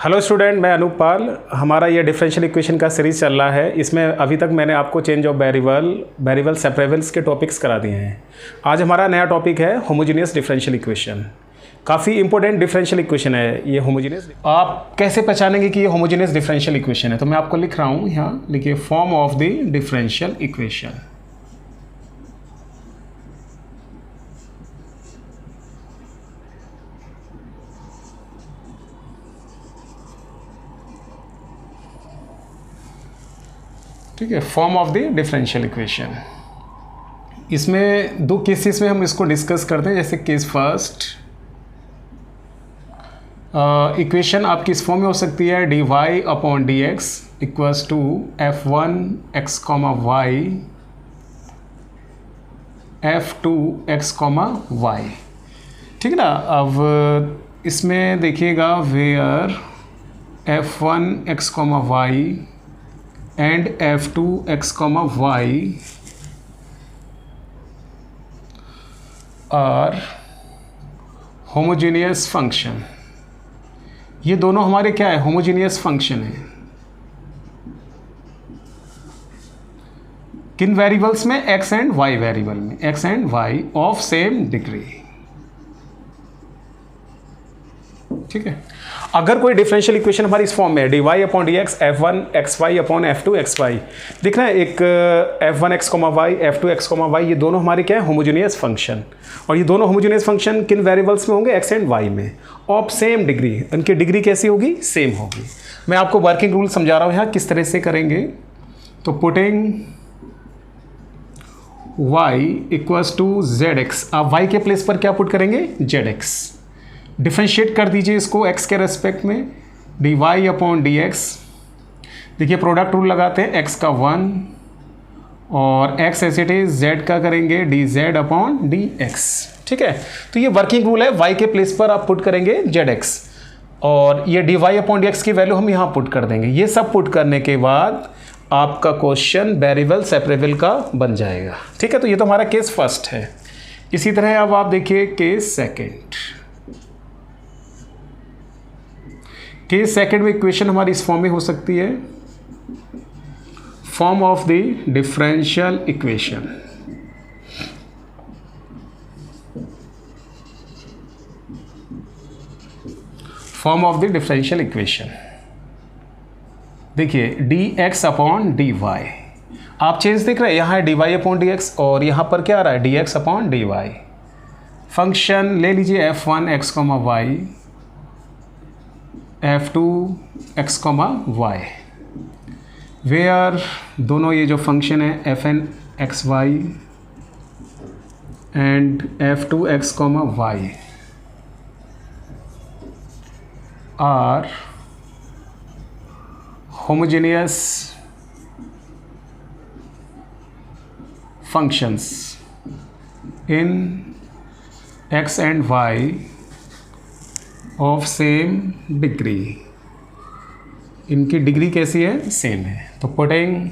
Hello student, मैं अनूप पाल। हमारा ये डिफरेंशियल इक्वेशन का सीरीज़ चल रहा है। इसमें अभी तक मैंने आपको चेंज ऑफ वेरिएबल सेपरेबल्स के टॉपिक्स करा दिए हैं। आज हमारा नया टॉपिक है होमोजेनियस डिफरेंशियल इक्वेशन। काफ़ी इंपॉर्टेंट डिफरेंशियल इक्वेशन है ये होमोजेनियस। आप कैसे पहचानेंगे कि ये होमोजेनियस डिफरेंशियल इक्वेशन है? तो मैं आपको लिख रहा हूँ यहाँ, लिखिए form of the differential equation. ठीक है, form of the differential equation. इसमें दो केसेस में हम इसको डिस्कस करते हैं। जैसे केस फर्स्ट, इक्वेशन आपकी इस फॉर्म में हो सकती है dy upon D X equals to f1 x comma Y f2 x comma Y. ठीक है ना। अब इसमें देखिएगा where f1 x comma Y and f2 x comma y are homogeneous function। ये दोनों हमारे क्या है? होमोजेनियस फंक्शन है। किन वेरिएबल्स में? x एंड y वेरिएबल में, x and y of same degree. ठीक है। अगर कोई डिफरेंशियल इक्वेशन हमारी इस फॉर्म में है dy upon D x f1 xy upon f2 xy, दिख रहा है एक f1 x y f2 x y, ये दोनों हमारे क्या है? Homogeneous function. और ये दोनों होमोजेनियस फंक्शन किन वेरिएबल्स में होंगे? x एंड y में, ऑफ सेम डिग्री। उनकी डिग्री कैसी होगी? सेम होगी। मैं आपको वर्किंग रूल समझा रहा हूँ यहाँ किस तरह से करेंगे। तो putting y equals to zx, आप y के प्लेस पर क्या पुट करेंगे? zx। डिफ्रेंशिएट कर दीजिए इसको x के रेस्पेक्ट में, dy अपॉन डी एक्स। देखिए प्रोडक्ट रूल लगाते हैं, x का 1 और x as it is z का करेंगे dz अपॉन डी एक्स। ठीक है। तो ये वर्किंग रूल है, y के प्लेस पर आप पुट करेंगे zx और ये dy अपॉन डी एक्स की वैल्यू हम यहाँ पुट कर देंगे। ये सब पुट करने के बाद आपका क्वेश्चन वेरिएबल सेपरेबल का बन जाएगा। ठीक है। तो ये तो हमारा केस फर्स्ट है। इसी तरह अब आप देखिए केस सेकेंड। केस सेकंड में इक्वेशन हमारी इस फॉर्म में हो सकती है, form of the differential equation. Form of the differential equation देखिए dx अपॉन dy। आप चेंज देख रहे हैं, यहाँ है dy अपॉन डी एक्स और यहाँ पर क्या आ रहा है? dx upon dy। फंक्शन ले लीजिए f1 x y f2 x y, where दोनों ये जो फंक्शन है fn x y and f2 x y are homogeneous functions in x and y of same degree. इनकी डिग्री कैसी है? सेम है। तो पुटिंग,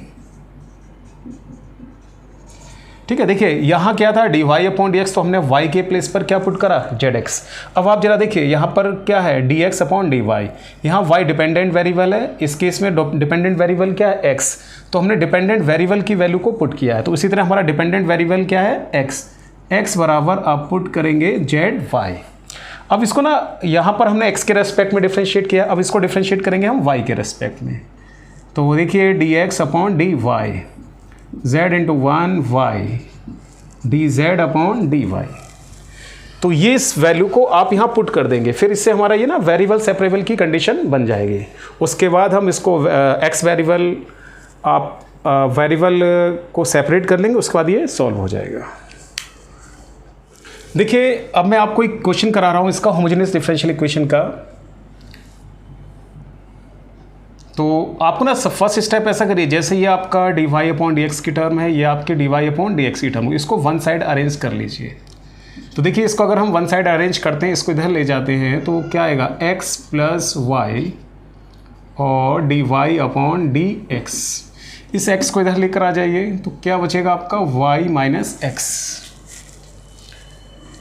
ठीक है। देखिए यहाँ क्या था? dy अपॉन डी एक्स, तो हमने y के प्लेस पर क्या पुट करा? zx। अब आप जरा देखिए यहाँ पर क्या है? dx upon dy। यहाँ y डिपेंडेंट वेरिएबल है, इस केस में डिपेंडेंट वेरिएबल क्या है? x। तो हमने डिपेंडेंट वेरिएबल की वैल्यू को पुट किया है। तो इसी तरह हमारा डिपेंडेंट वेरिएबल क्या है? x बराबर आप पुट करेंगे zy। अब इसको ना यहाँ पर हमने x के रेस्पेक्ट में डिफ्रेंशिएट किया, अब इसको डिफ्रेंशिएट करेंगे हम y के रेस्पेक्ट में। तो देखिए dx upon dy, z into 1 y dz upon dy। तो ये इस वैल्यू को आप यहाँ पुट कर देंगे, फिर इससे हमारा ये ना वेरिएबल सेपरेबल की कंडीशन बन जाएगी। उसके बाद हम इसको x वेरिएबल आप वेरिएबल को सेपरेट कर लेंगे, उसके बाद ये सॉल्व हो जाएगा। देखिए अब मैं आपको एक क्वेश्चन करा रहा हूँ इसका, होमोजेनियस डिफरेंशियल इक्वेशन का। तो आपको ना फर्स्ट स्टेप ऐसा करिए, जैसे ये आपका dy अपॉन डी एक्स की टर्म है, ये आपकी dy अपॉन डी एक्स की टर्म है, इसको वन साइड अरेंज कर लीजिए। तो देखिए इसको अगर हम वन साइड अरेंज करते हैं, इसको इधर ले जाते हैं, तो क्या आएगा? x प्लस y और dy अपॉन डी एक्स। इस x को इधर लेकर आ जाइए, तो क्या बचेगा आपका? y minus x.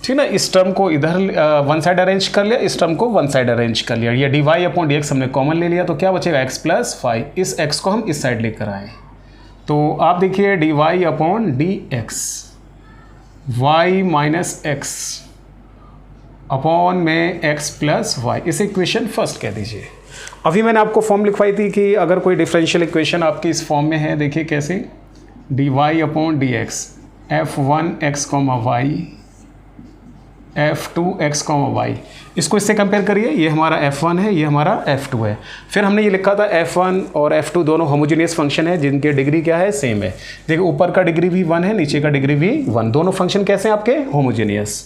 ठीक ना, इस टर्म को इधर वन साइड अरेंज कर लिया, इस टर्म को वन साइड अरेंज कर लिया, ये dy अपॉन dx हमने कॉमन ले लिया, तो क्या बचेगा x प्लस 5, इस x को हम इस साइड लेकर आए, तो आप देखिए dy upon dx y minus X upon में x प्लस वाई, इसे इक्वेशन फर्स्ट कह दीजिए। अभी मैंने आपको फॉर्म लिखवाई थी कि अगर कोई डिफरेंशियल इक्वेशन आपकी इस फॉर्म में है, देखिए कैसे, dy upon dx f1x, y f2x, y, इसको इससे कंपेयर करिए, ये हमारा f1 है, ये हमारा f2 है। फिर हमने ये लिखा था f1 और f2 दोनों होमोजेनियस फंक्शन है जिनके डिग्री क्या है, सेम है। देखिए ऊपर का डिग्री भी 1 है, नीचे का डिग्री भी 1, दोनों फंक्शन कैसे हैं आपके, होमोजेनियस।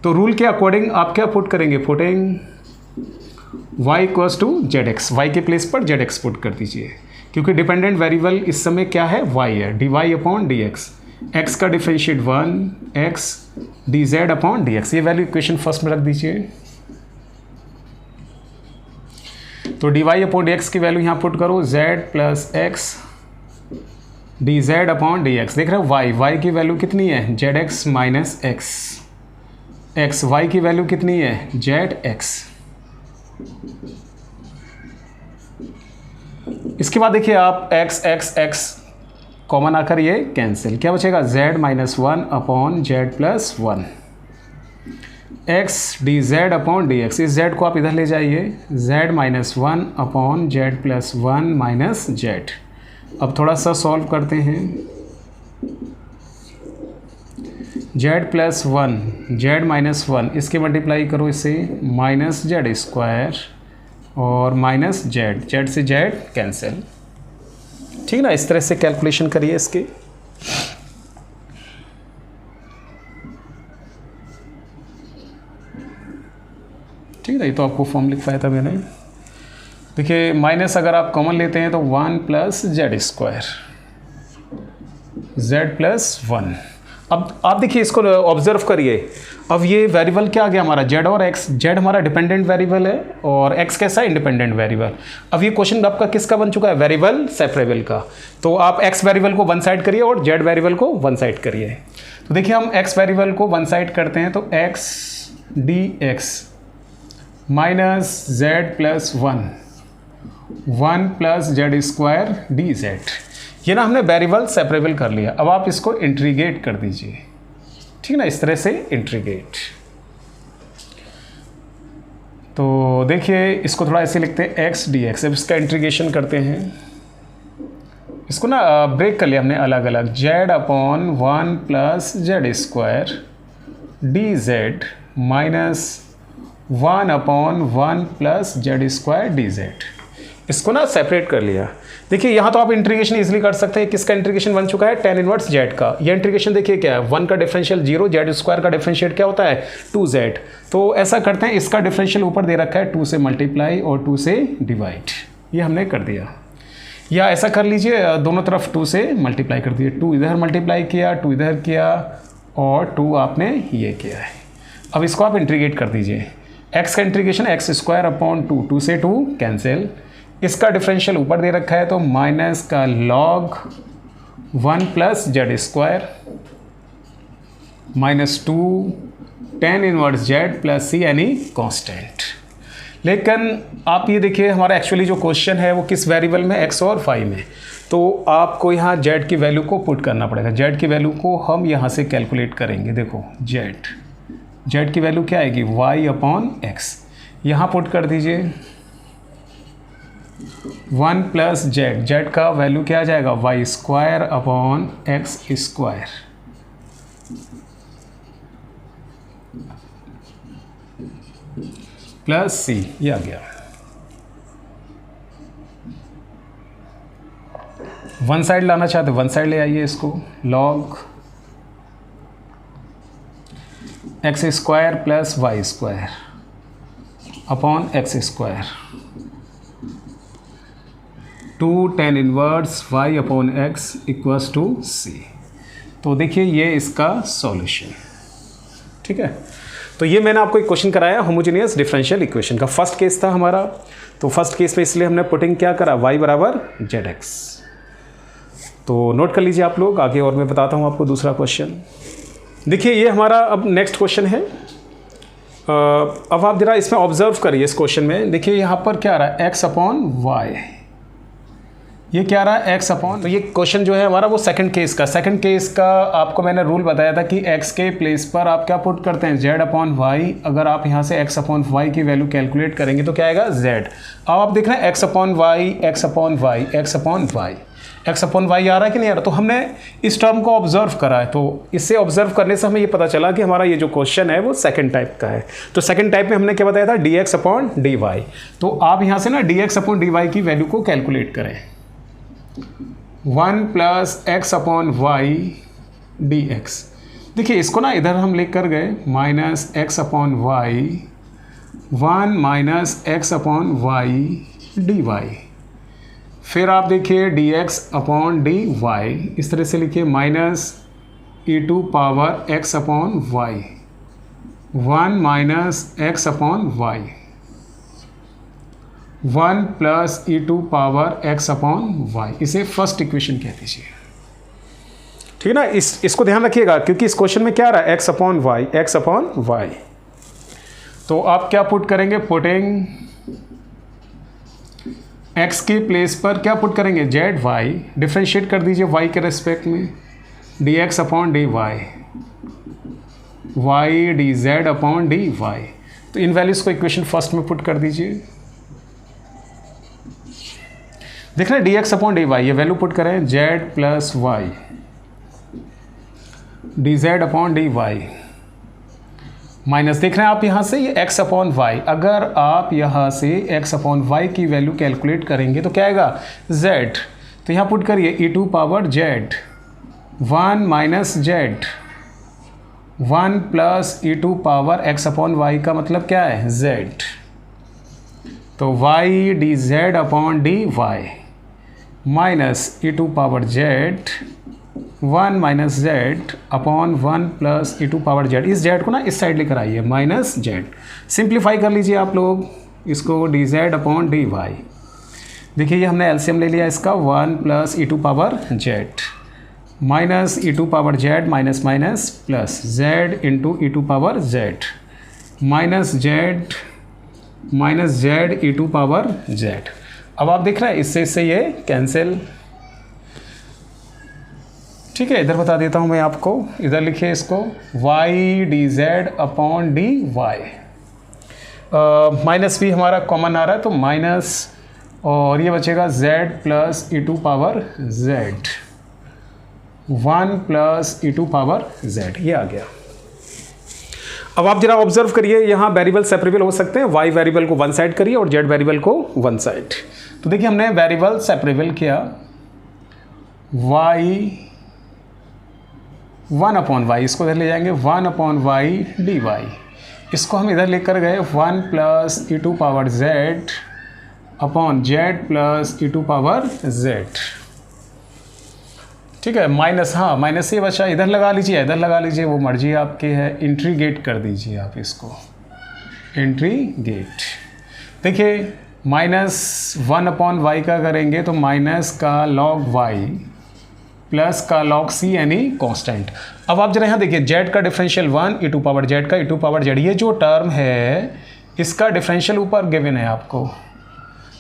तो रूल के अकॉर्डिंग आप क्या पुट करेंगे, putting y equals to zx, y के प्लेस पर zx पुट कर दीजिए, क्योंकि डिपेंडेंट वेरिएबल इस समय क्या है, y है, dy अपॉन dx, x का differentiate 1, x dz upon dx, ये वैल्यू इक्वेशन फर्स्ट में रख दीजिए। तो dy अपॉन dx की वैल्यू यहाँ पुट करो, z plus x dz upon dx, देख रहे हो y की वैल्यू कितनी है, zx माइनस x, y की वैल्यू कितनी है, zx। इसके बाद देखिए आप x कॉमन आकर ये कैंसिल, क्या बचेगा, z minus 1 upon z plus 1, x dz upon dx, इस z को आप इधर ले जाइए, z minus 1 upon z plus 1 minus z। अब थोड़ा सा सॉल्व करते हैं, z प्लस 1, z माइनस 1, इसके मल्टीप्लाई करो इससे, माइनस z स्क्वायर और माइनस z से z कैंसिल, ठीक ना। इस तरह से कैलकुलेशन करिए इसके। ठीक है, ये तो आपको फॉर्म लिखवाया था मैंने। देखिए माइनस अगर आप कॉमन लेते हैं तो 1 plus Z square, z plus 1। अब आप देखिए इसको ऑब्जर्व करिए, अब ये वेरिएबल क्या आ गया हमारा, z और x, z हमारा डिपेंडेंट वेरिएबल है और x कैसा है, इंडिपेंडेंट वेरिएबल। अब ये क्वेश्चन आपका किसका बन चुका है, वेरिएबल सेपरेबल का। तो आप x वेरिएबल को वन साइड करिए और z वेरिएबल को वन साइड करिए। तो देखिए हम x वेरिएबल को वन साइड करते हैं, तो x dx minus z plus 1 plus Z square D Z, ये ना हमने वेरिएबल सेपरेबल कर लिया। अब आप इसको इंटीग्रेट कर दीजिए, ठीक ना, इस तरह से इंटीग्रेट। तो देखिए इसको थोड़ा ऐसे लिखते हैं x dx, अब इसका इंटीग्रेशन करते हैं, इसको ना ब्रेक कर लिया हमने अलग अलग, z upon 1 plus Z square D Z minus 1 upon 1 plus Z square D Z, इसको ना सेपरेट कर लिया। देखिए यहाँ तो आप इंटीग्रेशन इजीली कर सकते हैं, किसका इंटीग्रेशन बन चुका है, tan इनवर्स z का। ये इंटीग्रेशन देखिए क्या है, 1 का डिफरेंशियल 0, जेड स्क्वायर का डिफरेंशिएट क्या होता है 2z। तो ऐसा करते हैं, इसका डिफरेंशियल ऊपर दे रखा है 2 से मल्टीप्लाई और 2 से डिवाइड, ये हमने कर दिया। या ऐसा कर लीजिए दोनों तरफ 2 से मल्टीप्लाई कर दिए, 2 इधर मल्टीप्लाई किया, 2 इधर किया और 2 आपने ये किया है। अब इसको आप इंटीग्रेट कर दीजिए, x का इंटीग्रेशन एक्स स्क्वायर अपॉन 2, 2 से 2 कैंसिल, इसका डिफरेंशियल ऊपर दे रखा है तो माइनस का log 1 plus Z square minus 2 tan inverse z plus C यानी कांस्टेंट। लेकिन आप ये देखिए हमारा एक्चुअली जो क्वेश्चन है वो किस वेरिएबल में, x और y में। तो आपको यहाँ z की वैल्यू को पुट करना पड़ेगा, z की वैल्यू को हम यहाँ से कैलकुलेट करेंगे। देखो z की वैल्यू क्या आएगी, y अपॉन एक्स, यहाँ पुट कर दीजिए 1 प्लस z का वैल्यू क्या आ जाएगा, y square upon X square plus C, ये आ गया। वन साइड लाना चाहते वन साइड ले आइए इसको, log X square plus Y square upon X square 2 tan inverse y upon X equals to C. तो देखिए ये इसका सॉल्यूशन, ठीक है। तो ये मैंने आपको एक क्वेश्चन कराया होमोजेनियस डिफरेंशियल इक्वेशन का, फर्स्ट केस था हमारा। तो फर्स्ट केस में इसलिए हमने पुटिंग क्या करा, y बराबर zx। तो नोट कर लीजिए आप लोग, आगे और मैं बताता हूँ आपको दूसरा क्वेश्चन। देखिए ये हमारा अब नेक्स्ट क्वेश्चन है। अब आप जरा इसमें ऑब्जर्व करिए इस क्वेश्चन में। देखिए यहाँ पर क्या आ रहा है, एक्स अपॉन वाई, ये क्या आ रहा है एक्स अपॉन। तो ये क्वेश्चन जो है हमारा वो सेकंड केस का आपको मैंने रूल बताया था कि एक्स के प्लेस पर आप क्या पुट करते हैं, जेड अपॉन वाई। अगर आप यहाँ से एक्स अपॉन वाई की वैल्यू कैलकुलेट करेंगे तो क्या आएगा, जेड। अब आप देख रहे हैं X upon Y, X upon Y, X upon Y, X upon Y आ रहा है कि नहीं आ रहा। तो हमने इस टर्म को ऑब्जर्व करा है, तो इससे ऑब्जर्व करने से हमें ये पता चला कि हमारा ये जो क्वेश्चन है वो सेकंड टाइप का है। तो सेकंड टाइप में हमने क्या बताया था, D X upon D Y. तो आप यहाँ से ना D X upon D Y की वैल्यू को कैलकुलेट करें। 1 plus X upon Y D X. देखिए इसको ना इधर हम लेकर गए minus X upon Y, 1 minus X upon Y D Y. फिर आप देखिए D X upon D Y, इस तरह से लिखिए minus e2 power x upon Y, 1 minus X upon Y, 1 plus e2 power x upon Y. इसे first equation कह दीजिए, ठीक है ना। इसको ध्यान रखिएगा क्योंकि इस क्वेश्चन में क्या आ रहा है, x upon Y, X upon Y. तो आप क्या पुट करेंगे, पुटिंग x के प्लेस पर क्या पुट करेंगे, जेड वाई, डिफ्रेंशिएट कर दीजिए y के रेस्पेक्ट में, D X upon D Y, Y D Z upon D Y. तो इन वैल्यूज़ को इक्वेशन फर्स्ट में पुट कर दीजिए। देख रहे हैं D X upon D Y, ये वैल्यू पुट करें Z plus Y, D Z upon D Y, minus देख रहे हैं आप यहाँ से ये x अपॉन वाई। अगर आप यहाँ से x अपॉन वाई की वैल्यू कैलकुलेट करेंगे तो क्या आएगा, z। तो यहाँ पुट करिए e2 power z, 1 minus z, 1 plus e2 power x upon Y का मतलब क्या है, z। तो y D Z upon D Y minus e2 power z, 1 minus Z upon 1 plus e2 power Z. इस Z को ना इस साइड लेकर आइए, माइनस जेड। सिंप्लीफाई कर लीजिए आप लोग इसको, D Z upon D Y. देखिए ये हमने एलसीएम ले लिया इसका, 1 plus e2 power Z minus e2 power Z, minus minus plus Z into e2 power Z, minus Z e2 power Z. अब आप देख रहे हैं इससे ये कैंसिल, ठीक है। इधर बता देता हूँ मैं आपको, इधर लिखिए इसको y D Z upon D Y, minus भी हमारा कॉमन आ रहा है तो माइनस, और ये बचेगा z plus e2 power z, 1 plus e2 power z, ये आ गया। अब आप जरा ऑब्जर्व करिए, यहाँ वेरिएबल सेपरेबल हो सकते हैं, y वेरिएबल को वन साइड करिए और z वेरिएबल को वन साइड। तो देखिए हमने वेरिएबल सेपरेबल किया, y 1 अपॉन वाई, इसको इधर ले जाएंगे 1 अपॉन वाई डी वाई। इसको हम इधर लेकर गए 1 plus e2 power z upon z plus e2 power z, ठीक है। माइनस, हाँ माइनस ये बचा, इधर लगा लीजिए, वो मर्जी आपकी है। इंट्रीगेट कर दीजिए आप इसको, इंट्रीगेट। देखिए माइनस 1 अपॉन वाई का करेंगे तो माइनस का लॉग वाई प्लस का लॉग सी यानी कांस्टेंट। अब आप जरा यहाँ देखिए z का डिफरेंशियल 1, e2 पावर z का e2 पावर z, ये जो टर्म है इसका डिफरेंशियल ऊपर गिवन है आपको,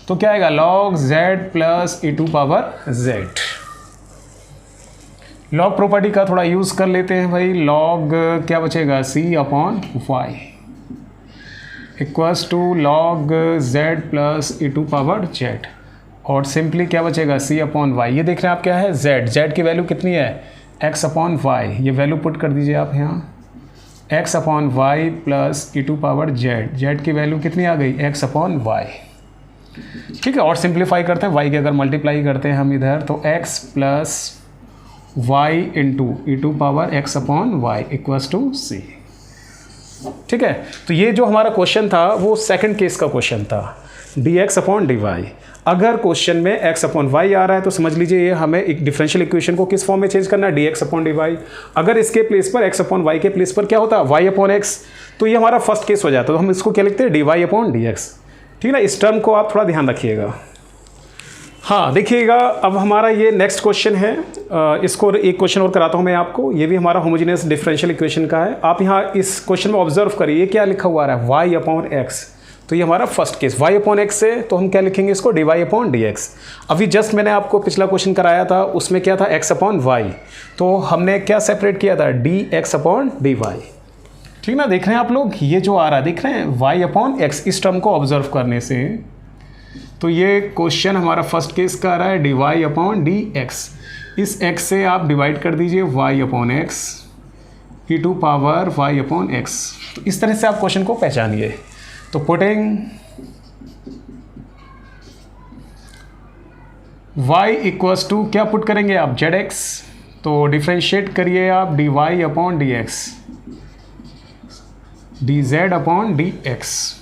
तो क्या आएगा, log z plus e2 power z। Log property का थोड़ा यूज़ कर लेते हैं भाई, लॉग क्या बचेगा, c upon Y equals to log z plus e2 power z, और सिंपली क्या बचेगा, c अपॉन वाई। ये देख रहे हैं आप क्या है, z की वैल्यू कितनी है, x अपॉन वाई, ये वैल्यू पुट कर दीजिए आप यहाँ, x upon Y plus e2 power z की वैल्यू कितनी आ गई, x अपॉन वाई, ठीक है। और सिंप्लीफाई करते हैं, y की अगर मल्टीप्लाई करते हैं हम इधर तो x plus Y into e2 power x upon Y equals to c, ठीक है। तो ये जो हमारा क्वेश्चन था वो सेकंड केस का क्वेश्चन था, dx अपॉन dy। अगर क्वेश्चन में x अपॉन वाई आ रहा है तो समझ लीजिए ये हमें एक डिफरेंशियल इक्वेशन को किस फॉर्म में चेंज करना है, dx अपॉन dy। अगर इसके प्लेस पर x अपॉन वाई के प्लेस पर क्या होता है, y अपॉन x, तो ये हमारा फर्स्ट केस हो जाता है। तो हम इसको क्या लिखते हैं, dy अपॉन dx, ठीक है ना। इस टर्म को आप थोड़ा ध्यान रखिएगा। हाँ देखिएगा, अब हमारा ये नेक्स्ट क्वेश्चन है। इसको एक क्वेश्चन और कराता हूँ मैं आपको। ये भी हमारा होमोजेनियस डिफरेंशियल इक्वेशन का है। आप यहाँ इस क्वेश्चन में ऑब्जर्व करिए, ये क्या लिखा हुआ है, y अपॉन एक्स। तो ये हमारा first case y upon x है, तो हम क्या लिखेंगे इसको, dy अपॉन डी एक्स। अभी जस्ट मैंने आपको पिछला क्वेश्चन कराया था, उसमें क्या था, x अपॉन y। तो हमने क्या सेपरेट किया था, dx अपॉन dy। ठीक ना, देख रहे हैं आप लोग, ये जो आ रहा है देख रहे हैं, y अपॉन एक्स, इस टर्म को ऑब्जर्व करने से तो ये क्वेश्चन हमारा फर्स्ट केस का आ रहा है D Y upon D X. इस x से आप डिवाइड कर दीजिए y upon X E to power y upon X. तो इस तरह से आप क्वेश्चन को पहचानिए। तो पुटिंग y इक्वल्स टू क्या पुट करेंगे आप, zx। तो डिफ्रेंशिएट करिए आप D Y upon D X, D Z upon D X.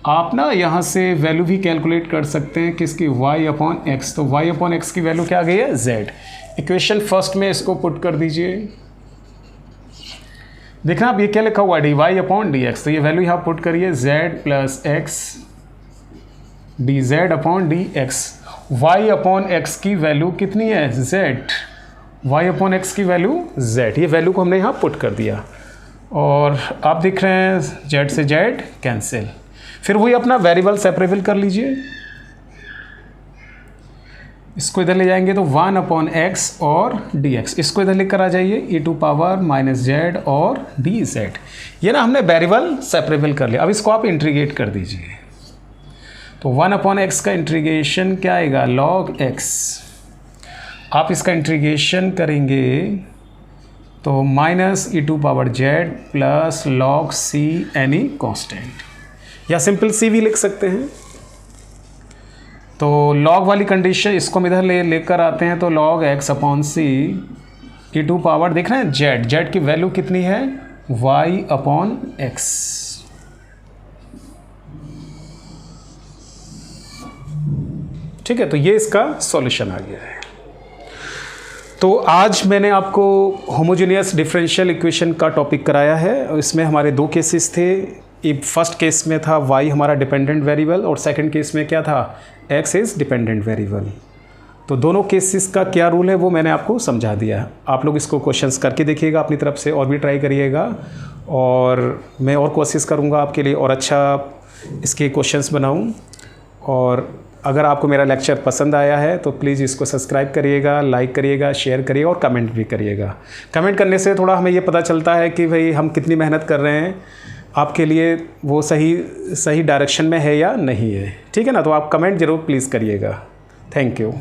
आप ना यहाँ से वैल्यू भी कैलकुलेट कर सकते हैं किसकी, y अपॉन एक्स। तो y अपॉन एक्स की वैल्यू क्या आ गई है, z। इक्वेशन फर्स्ट में इसको पुट कर दीजिए। देखना आप ये क्या लिखा हुआ है, D Y upon D X. तो ये वैल्यू यहाँ पुट करिए, z plus X D Z upon D X. Y upon X की वैल्यू कितनी है, z। y अपॉन एक्स की वैल्यू z। ये वैल्यू को हमने यहाँ पुट कर दिया और आप देख रहे हैं z से z कैंसिल। फिर वही अपना वेरिएबल सेपरेबल कर लीजिए, इसको इधर ले जाएंगे तो 1 अपॉन एक्स और dx। इसको इधर लेकर आ जाइए, e to power minus Z और dz। ये ना हमने वेरिएबल सेपरेबल कर लिया। अब इसको आप इंटीग्रेट कर दीजिए। तो 1 अपॉन एक्स का इंटीग्रेशन क्या आएगा, log x। आप इसका इंटीग्रेशन करेंगे तो minus E to power Z plus log c any constant, या सिंपल सी भी लिख सकते हैं। तो log वाली कंडीशन इसको हम इधर लेकर आते हैं, तो log x upon C E to power देख रहे हैं z की वैल्यू कितनी है, y अपॉन एक्स। ठीक है, तो ये इसका सॉल्यूशन आ गया है। तो आज मैंने आपको होमोजेनियस डिफरेंशियल इक्वेशन का टॉपिक कराया है। इसमें हमारे दो केसेस थे। फर्स्ट केस में था y हमारा डिपेंडेंट वेरिएबल और सेकंड केस में क्या था, x इज़ डिपेंडेंट वेरिएबल। तो दोनों केसेस का क्या रूल है वो मैंने आपको समझा दिया। आप लोग इसको क्वेश्चंस करके देखिएगा अपनी तरफ से और भी ट्राई करिएगा, और मैं और कोशिश करूँगा आपके लिए और अच्छा इसके क्वेश्चंस बनाऊँ। और अगर आपको मेरा लेक्चर पसंद आया है तो प्लीज़ इसको सब्सक्राइब करिएगा, लाइक करिएगा, शेयर करिएगा और कमेंट भी करिएगा। कमेंट करने से थोड़ा हमें ये पता चलता है कि भाई हम कितनी मेहनत कर रहे हैं, आपके लिए वो सही डायरेक्शन में है या नहीं है। ठीक है ना, तो आप कमेंट ज़रूर प्लीज़ करिएगा। Thank you.